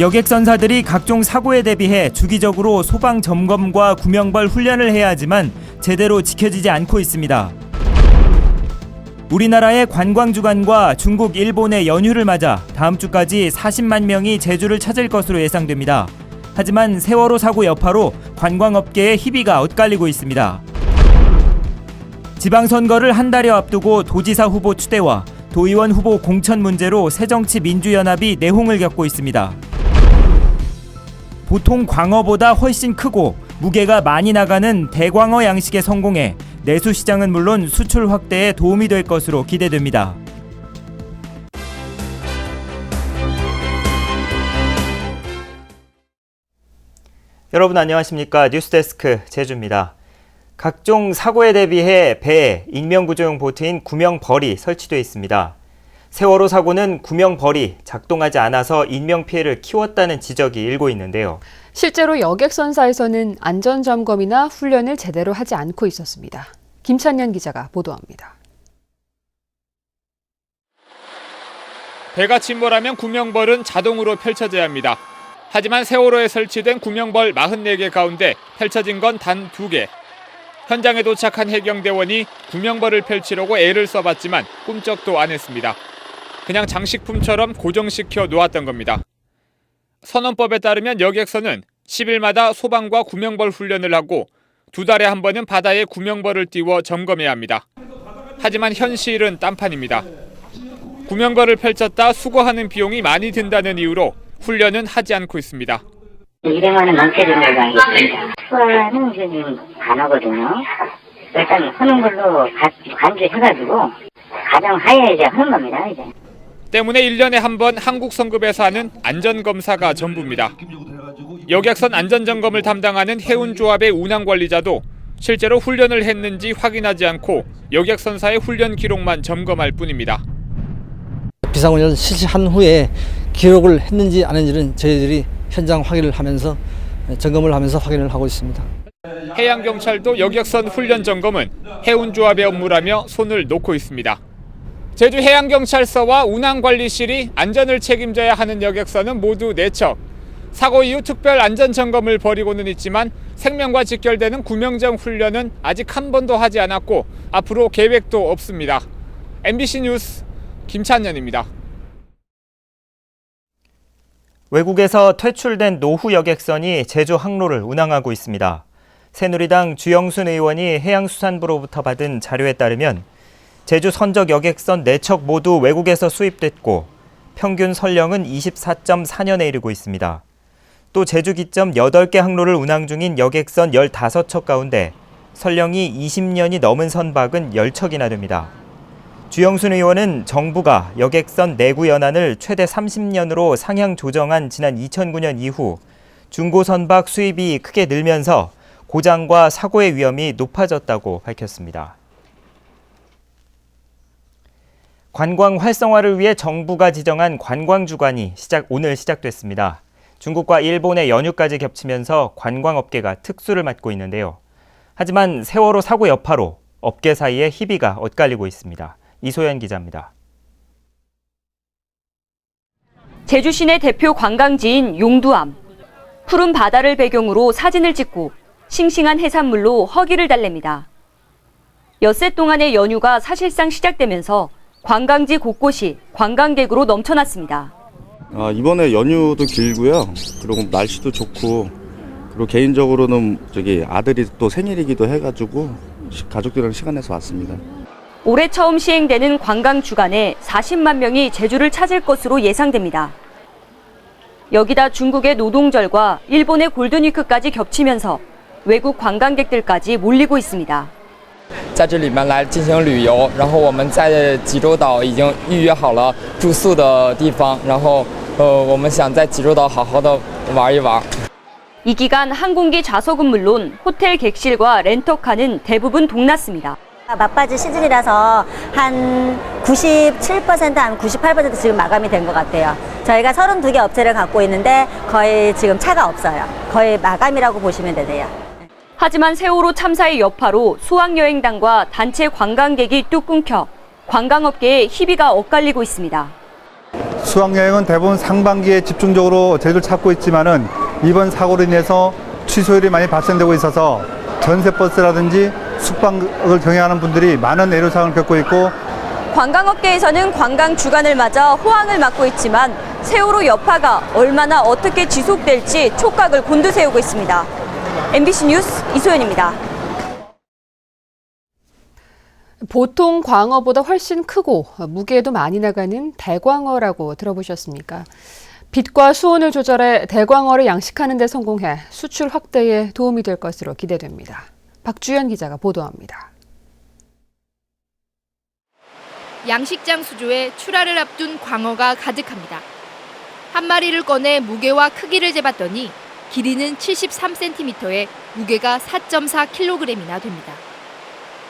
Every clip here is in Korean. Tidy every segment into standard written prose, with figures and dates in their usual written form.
여객선사들이 각종 사고에 대비해 주기적으로 소방 점검과 구명벌 훈련을 해야 하지만 제대로 지켜지지 않고 있습니다. 우리나라의 관광주간과 중국, 일본의 연휴를 맞아 다음 주까지 40만 명이 제주를 찾을 것으로 예상됩니다. 하지만 세월호 사고 여파로 관광업계의 희비가 엇갈리고 있습니다. 지방선거를 한 달여 앞두고 도지사 후보 추대와 도의원 후보 공천 문제로 새정치민주연합이 내홍을 겪고 있습니다. 보통 광어보다 훨씬 크고 무게가 많이 나가는 대광어 양식에 성공해 내수시장은 물론 수출 확대에 도움이 될 것으로 기대됩니다. 여러분 안녕하십니까? 뉴스데스크 제주입니다. 각종 사고에 대비해 배에 인명구조용 보트인 구명벌이 설치되어 있습니다. 세월호 사고는 구명벌이 작동하지 않아서 인명피해를 키웠다는 지적이 일고 있는데요. 실제로 여객선사에서는 안전점검이나 훈련을 제대로 하지 않고 있었습니다. 김찬년 기자가 보도합니다. 배가 침몰하면 구명벌은 자동으로 펼쳐져야 합니다. 하지만 세월호에 설치된 구명벌 44개 가운데 펼쳐진 건 단 2개. 현장에 도착한 해경대원이 구명벌을 펼치려고 애를 써봤지만 꿈쩍도 안 했습니다. 그냥 장식품처럼 고정시켜 놓았던 겁니다. 선원법에 따르면 여객선은 10일마다 소방과 구명벌 훈련을 하고 2달에 한 번은 바다에 구명벌을 띄워 점검해야 합니다. 하지만 현실은 딴판입니다. 구명벌을 펼쳤다 수거하는 비용이 많이 든다는 이유로 훈련은 하지 않고 있습니다. 200만 원 넘게 드는 걸로 알고 있습니다. 수화는 지금 안 하거든요. 일단 하는 걸로 간주해가지고 가장 하에 이제 하는 겁니다. 이제. 때문에 1년에 한 번 한국 성급에서 하는 안전검사가 전부입니다. 여객선 안전점검을 담당하는 해운조합의 운항관리자도 실제로 훈련을 했는지 확인하지 않고 여객선사의 훈련 기록만 점검할 뿐입니다. 비상훈련을 실시한 후에 기록을 했는지 안 했는지는 저희들이 현장 확인을 하면서 점검을 하면서 확인을 하고 있습니다. 해양경찰도 여객선 훈련 점검은 해운조합의 업무라며 손을 놓고 있습니다. 제주해양경찰서와 운항관리실이 안전을 책임져야 하는 여객선은 모두 4척. 사고 이후 특별 안전점검을 벌이고는 있지만 생명과 직결되는 구명정 훈련은 아직 한 번도 하지 않았고 앞으로 계획도 없습니다. MBC 뉴스 김찬년입니다. 외국에서 퇴출된 노후 여객선이 제주 항로를 운항하고 있습니다. 새누리당 주영순 의원이 해양수산부로부터 받은 자료에 따르면 제주 선적 여객선 4척 모두 외국에서 수입됐고 평균 선령은 24.4년에 이르고 있습니다. 또 제주 기점 8개 항로를 운항 중인 여객선 15척 가운데 선령이 20년이 넘은 선박은 10척이나 됩니다. 주영순 의원은 정부가 여객선 내구 연한을 최대 30년으로 상향 조정한 지난 2009년 이후 중고 선박 수입이 크게 늘면서 고장과 사고의 위험이 높아졌다고 밝혔습니다. 관광 활성화를 위해 정부가 지정한 관광주간이 오늘 시작됐습니다. 중국과 일본의 연휴까지 겹치면서 관광업계가 특수를 맞고 있는데요. 하지만 세월호 사고 여파로 업계 사이에 희비가 엇갈리고 있습니다. 이소연 기자입니다. 제주 시내 대표 관광지인 용두암. 푸른 바다를 배경으로 사진을 찍고 싱싱한 해산물로 허기를 달랩니다. 엿새 동안의 연휴가 사실상 시작되면서 관광지 곳곳이 관광객으로 넘쳐났습니다. 이번에 연휴도 길고요. 그리고 날씨도 좋고, 그리고 개인적으로는 아들이 또 생일이기도 해가지고 가족들이랑 시간 내서 왔습니다. 올해 처음 시행되는 관광 주간에 40만 명이 제주를 찾을 것으로 예상됩니다. 여기다 중국의 노동절과 일본의 골든위크까지 겹치면서 외국 관광객들까지 몰리고 있습니다. 在这里面来进行旅游，然后我们在济州岛已经预约好了住宿的地方，然后我们想在济州岛好好的玩一玩。 이 기간 항공기 좌석은 물론 호텔 객실과 렌터카는 대부분 동났습니다. 막바지 시즌이라서 한 97%, 한 98% 지금 마감이 된 것 같아요. 저희가 32개 업체를 갖고 있는데 거의 지금 차가 없어요. 거의 마감이라고 보시면 되세요. 하지만 세월호 참사의 여파로 수학여행단과 단체 관광객이 뚝 끊겨 관광업계에 희비가 엇갈리고 있습니다. 수학여행은 대부분 상반기에 집중적으로 제주를 찾고 있지만은 이번 사고로 인해서 취소율이 많이 발생되고 있어서 전세버스라든지 숙박을 경영하는 분들이 많은 애로사항을 겪고 있고, 관광업계에서는 관광 주간을 맞아 호황을 맞고 있지만 세월호 여파가 얼마나 어떻게 지속될지 촉각을 곤두세우고 있습니다. MBC 뉴스 이소연입니다. 보통 광어보다 훨씬 크고 무게도 많이 나가는 대광어라고 들어보셨습니까? 빛과 수온을 조절해 대광어를 양식하는 데 성공해 수출 확대에 도움이 될 것으로 기대됩니다. 박주연 기자가 보도합니다. 양식장 수조에 출하를 앞둔 광어가 가득합니다. 한 마리를 꺼내 무게와 크기를 재봤더니 길이는 73cm에 무게가 4.4kg이나 됩니다.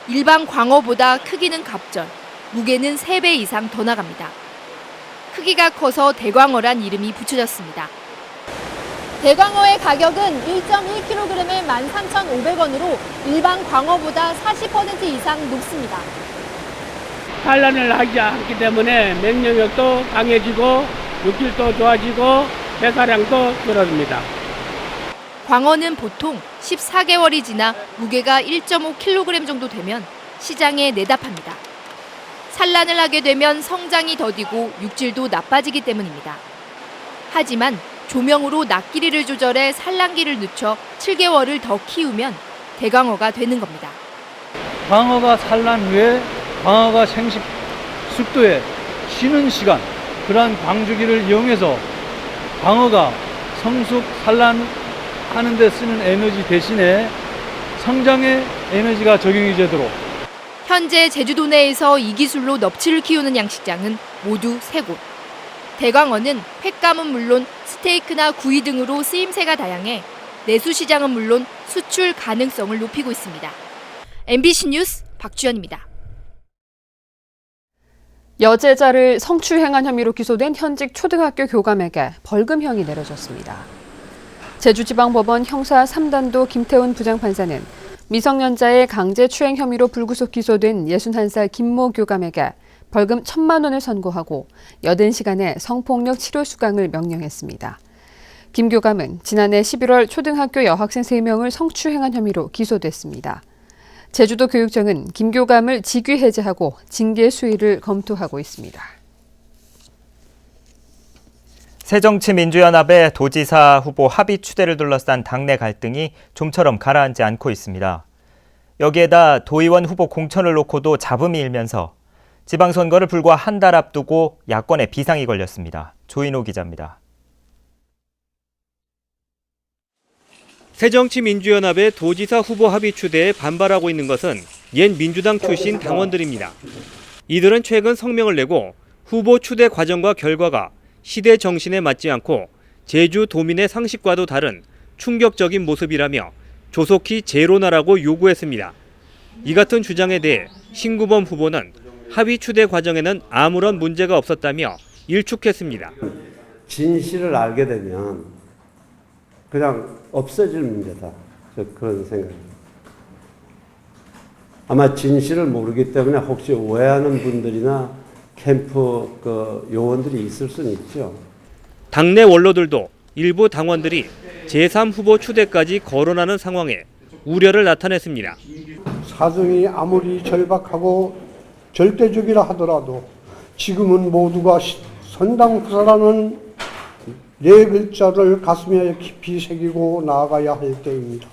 일반 광어보다 크기는 갑절, 무게는 3배 이상 더 나갑니다. 크기가 커서 대광어란 이름이 붙여졌습니다. 대광어의 가격은 1.1kg에 13,500원으로 일반 광어보다 40% 이상 높습니다. 산란을 하지 않기 때문에 맹령력도 강해지고 육질도 좋아지고 배사량도 줄어듭니다. 광어는 보통 14개월이 지나 무게가 1.5kg 정도 되면 시장에 내답합니다. 산란을 하게 되면 성장이 더디고 육질도 나빠지기 때문입니다. 하지만 조명으로 낙 길이를 조절해 산란기를 늦춰 7개월을 더 키우면 대광어가 되는 겁니다. 광어가 산란 후에 광어가 생식 숙도에 쉬는 시간, 그러한 광주기를 이용해서 광어가 성숙 산란하는 데 쓰는 에너지 대신에 성장의 에너지가 적용이 되도록. 현재 제주도 내에서 이 기술로 넙치를 키우는 양식장은 모두 3곳. 대광어는 횟감은 물론 스테이크나 구이 등으로 쓰임새가 다양해 내수 시장은 물론 수출 가능성을 높이고 있습니다. MBC 뉴스 박주연입니다. 여제자를 성추행한 혐의로 기소된 현직 초등학교 교감에게 벌금형이 내려졌습니다. 제주지방법원 형사 3단도 김태훈 부장판사는 미성년자의 강제추행 혐의로 불구속 기소된 61살 김모 교감에게 벌금 1,000만 원을 선고하고 80시간의 성폭력 치료 수강을 명령했습니다. 김 교감은 지난해 11월 초등학교 여학생 3명을 성추행한 혐의로 기소됐습니다. 제주도 교육청은 김 교감을 직위 해제하고 징계 수위를 검토하고 있습니다. 새정치민주연합의 도지사 후보 합의 추대를 둘러싼 당내 갈등이 좀처럼 가라앉지 않고 있습니다. 여기에다 도의원 후보 공천을 놓고도 잡음이 일면서 지방선거를 불과 한 달 앞두고 야권에 비상이 걸렸습니다. 조인호 기자입니다. 새정치민주연합의 도지사 후보 합의 추대에 반발하고 있는 것은 옛 민주당 출신 당원들입니다. 이들은 최근 성명을 내고 후보 추대 과정과 결과가 시대 정신에 맞지 않고 제주도민의 상식과도 다른 충격적인 모습이라며 조속히 재론하라고 요구했습니다. 이 같은 주장에 대해 신구범 후보는 합의 추대 과정에는 아무런 문제가 없었다며 일축했습니다. 진실을 알게 되면 그냥 없어질 문제다. 그런 생각입니다. 아마 진실을 모르기 때문에 혹시 오해하는 분들이나 캠프 요원들이 있을 수는 있죠. 당내 원로들도 일부 당원들이 제3후보 추대까지 거론하는 상황에 우려를 나타냈습니다. 사정이 아무리 절박하고 절대적이라 하더라도 지금은 모두가 선당후사라는 네 글자를 가슴에 깊이 새기고 나아가야 할 때입니다.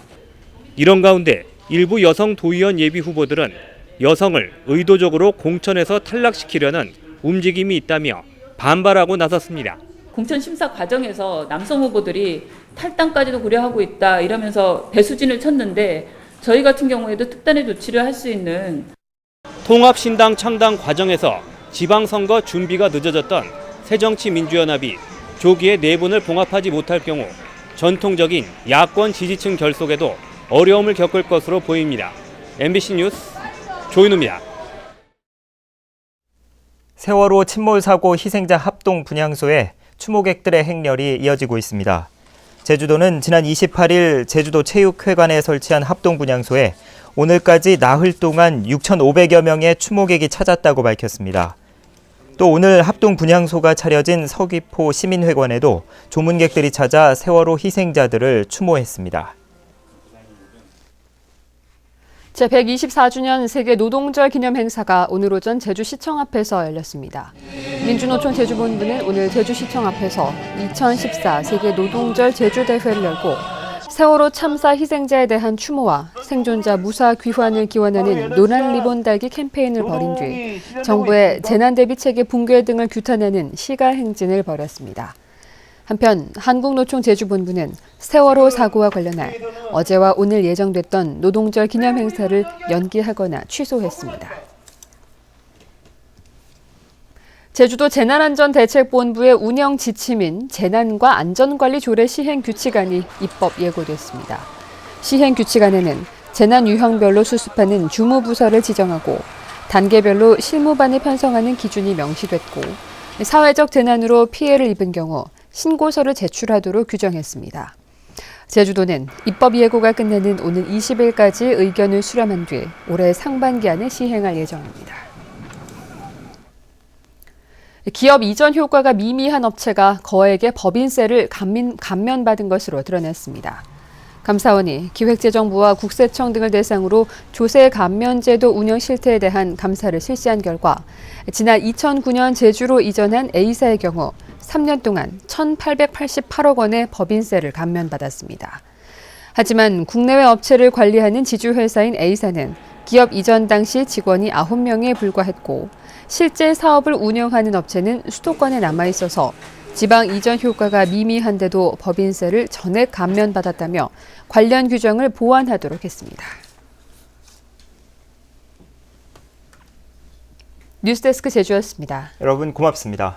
이런 가운데 일부 여성 도의원 예비 후보들은 여성을 의도적으로 공천에서 탈락시키려는 움직임이 있다며 반발하고 나섰습니다. 공천 심사 과정에서 남성 후보들이 탈당까지도 고려하고 있다 이러면서 배수진을 쳤는데 저희 같은 경우에도 특단의 조치를 할 수 있는 통합신당 창당 과정에서 지방선거 준비가 늦어졌던 새정치민주연합이 조기에 내분을 봉합하지 못할 경우 전통적인 야권 지지층 결속에도 어려움을 겪을 것으로 보입니다. MBC 뉴스 조인우입니다. 세월호 침몰 사고 희생자 합동 분향소에 추모객들의 행렬이 이어지고 있습니다. 제주도는 지난 28일 제주도 체육회관에 설치한 합동 분향소에 오늘까지 나흘 동안 6,500여 명의 추모객이 찾았다고 밝혔습니다. 또 오늘 합동 분향소가 차려진 서귀포 시민회관에도 조문객들이 찾아 세월호 희생자들을 추모했습니다. 제124주년 세계 노동절 기념 행사가 오늘 오전 제주시청 앞에서 열렸습니다. 민주노총 제주본부는 오늘 제주시청 앞에서 2014 세계 노동절 제주대회를 열고 세월호 참사 희생자에 대한 추모와 생존자 무사 귀환을 기원하는 노란 리본 달기 캠페인을 벌인 뒤 정부의 재난대비체계 붕괴 등을 규탄하는 시가 행진을 벌였습니다. 한편 한국노총 제주본부는 세월호 사고와 관련해 어제와 오늘 예정됐던 노동절 기념 행사를 연기하거나 취소했습니다. 제주도 재난안전대책본부의 운영 지침인 재난과 안전관리 조례 시행 규칙안이 입법 예고됐습니다. 시행 규칙안에는 재난 유형별로 수습하는 주무부서를 지정하고 단계별로 실무반을 편성하는 기준이 명시됐고 사회적 재난으로 피해를 입은 경우 신고서를 제출하도록 규정했습니다. 제주도는 입법 예고가 끝나는 오는 20일까지 의견을 수렴한 뒤 올해 상반기 안에 시행할 예정입니다. 기업 이전 효과가 미미한 업체가 거액의 법인세를 감면받은 것으로 드러났습니다. 감사원이 기획재정부와 국세청 등을 대상으로 조세 감면제도 운영 실태에 대한 감사를 실시한 결과 지난 2009년 제주로 이전한 A사의 경우 3년 동안 1,888억 원의 법인세를 감면받았습니다. 하지만 국내외 업체를 관리하는 지주회사인 A사는 기업 이전 당시 직원이 9명에 불과했고 실제 사업을 운영하는 업체는 수도권에 남아있어서 지방 이전 효과가 미미한데도 법인세를 전액 감면받았다며 관련 규정을 보완하도록 했습니다. 뉴스데스크 제주였습니다. 여러분 고맙습니다.